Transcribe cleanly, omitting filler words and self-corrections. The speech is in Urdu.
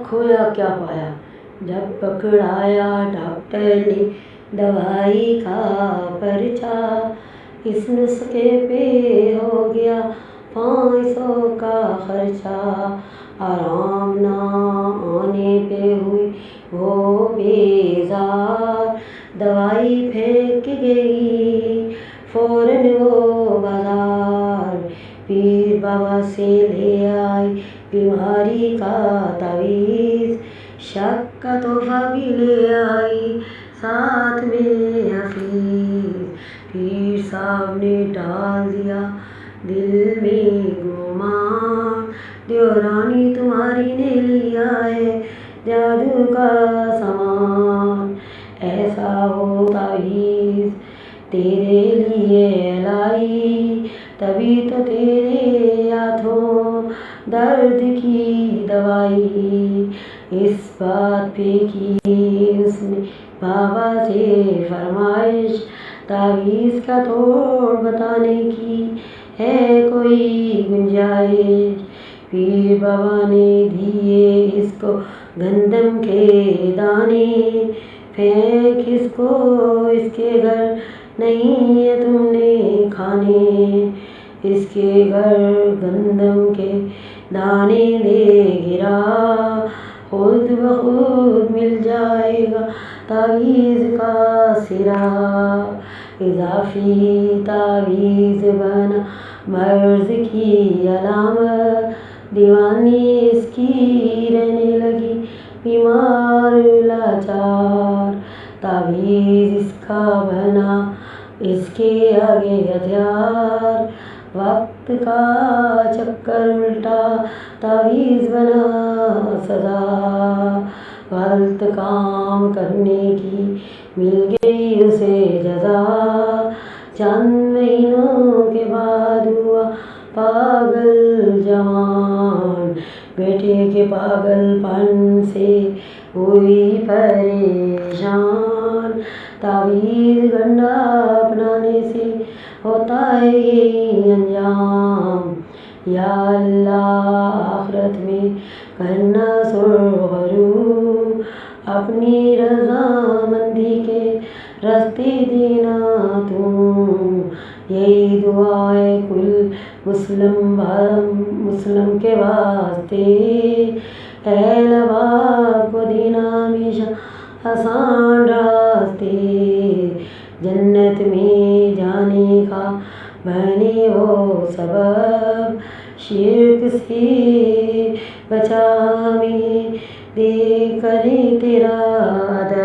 کھویا کیا پایا؟ جب پکڑایا ڈاکٹر نے دوائی کا پرچہ، اس نسخے پہ ہو گیا 500 کا خرچہ۔ آرام نہ آنے پہ ہوئی وہ بیزار، دوائی پھینک گئی فوراً وہ بازار۔ پیر بابا سے لے آئی بیماری کا تعویذ، شک کا تحفہ بھی لے آئی ساتھ میں حفیظ۔ پیر صاحب نے ڈال دیا دل میں گمان، دیورانی تمہاری نے لیا ہے جادو کا سامان۔ ایسا وہ تعویذ تیرے لیے لائی، تبھی تو تیرے ہاتھوں درد کی دوائی۔ اس بات پہ کی اس نے بابا سے فرمائش، تعویذ کا توڑ بتانے کی ہے کوئی گنجائش؟ پیر بابا نے دیے اس کو گندم کے دانے، پھینک اس کو اس کے گھر نہیں ہے تم نے کھانے۔ اس کے گھر گندم کے دانے دے گرا، خود بخود مل جائے گا تعویذ کا سرا۔ اضافی تعویذ بنا مرض کی علامت، دیوانی اس کی رہنے لگی بیمار لاچار۔ تعویذ اس کا بنا اس کے آگے ہتھیار، وقت کا چکر الٹا تعویذ بنا سزا۔ غلط کام کرنے کی مل گئی اسے جزا، چند مہینوں کے بعد ہوا پاگل جوان۔ بیٹے کے پاگل پن سے ہوئی پریشان، تعویذ گنڈا اپنانے سے ہوتا ہے یہ انجام۔ یا اللہ آخرت میں کرنا سرخرو، اپنی رضامندی کے راستے دینا تو، یہی دعا ہے کل مسلم کے واسطے۔ اہل باپ کو دینا ہمیشہ آسان راستے، جنت میں جانے کا بنے وہ سبب، شرک سے بچا ہمیں دے کریں تیرا ادب۔